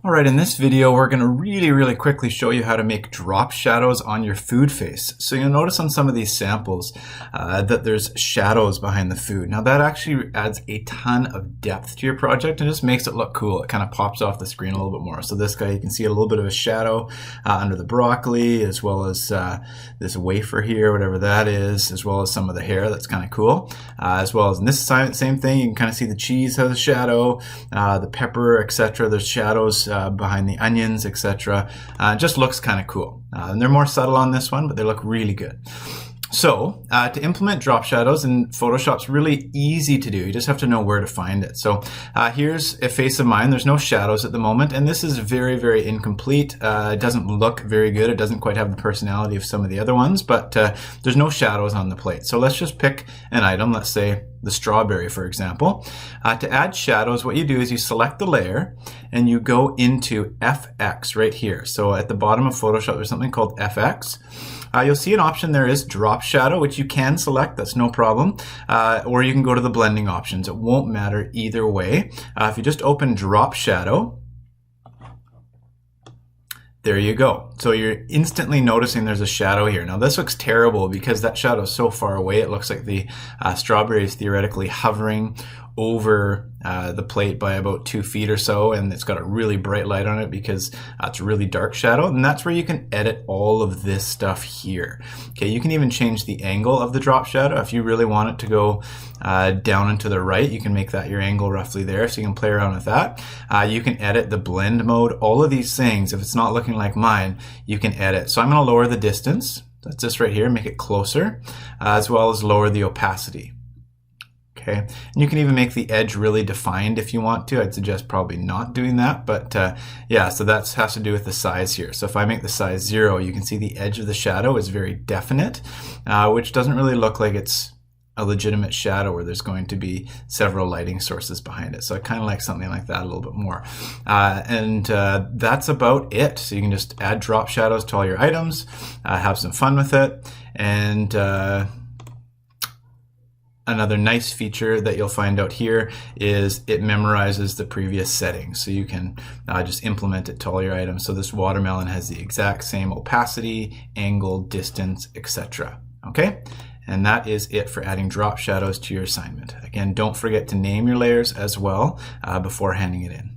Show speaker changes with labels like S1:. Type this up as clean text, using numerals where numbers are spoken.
S1: Alright, in this video we're going to really quickly show you how to make drop shadows on your food face. So you'll notice on some of these samples that there's shadows behind the food. Now that actually adds a ton of depth to your project and just makes it look cool. It kind of pops off the screen a little bit more. So this guy, you can see a little bit of a shadow under the broccoli, as well as this wafer here, whatever that is, as well as some of the hair. That's kind of cool. As well as in this same thing, you can kind of see the cheese has a shadow, the pepper, etc. There's shadows behind the onions, etc. Just looks kind of cool. And they're more subtle on this one, but they look really good. So to implement drop shadows in Photoshop's really easy to do. You just have to know where to find it. So here's a face of mine. There's no shadows at the moment, and this is very incomplete. It doesn't look very good. It doesn't quite have the personality of some of the other ones, but there's no shadows on the plate. So let's just pick an item. Let's say the strawberry, for example. To add shadows, what you do is you select the layer and you go into FX right here. So at the bottom of Photoshop, there's something called FX. You'll see an option there is drop shadow, which you can select, that's no problem. Or you can go to the blending options. It won't matter either way. If you just open drop shadow, there you go. So you're instantly noticing there's a shadow here. Now this looks terrible because that shadow is so far away. It looks like the strawberry is theoretically hovering over the plate by about 2 feet or so, and it's got a really bright light on it because it's a really dark shadow, and that's where you can edit all of this stuff here. Okay, you can even change the angle of the drop shadow. If you really want it to go down and to the right, you can make that your angle roughly there, so you can play around with that. You can edit the blend mode. All of these things, if it's not looking like mine, you can edit. So I'm going to lower the distance. That's this right here, make it closer, as well as lower the opacity. Okay, and you can even make the edge really defined if you want to. I'd suggest probably not doing that, but yeah, so that has to do with the size here. So if I make the size 0, you can see the edge of the shadow is very definite, which doesn't really look like it's a legitimate shadow where there's going to be several lighting sources behind it. So I kind of like something like that a little bit more. And that's about it. So you can just add drop shadows to all your items, have some fun with it, and another nice feature that you'll find out here is it memorizes the previous settings. So you can just implement it to all your items. So this watermelon has the exact same opacity, angle, distance, etc. Okay? And that is it for adding drop shadows to your assignment. Again, don't forget to name your layers as well before handing it in.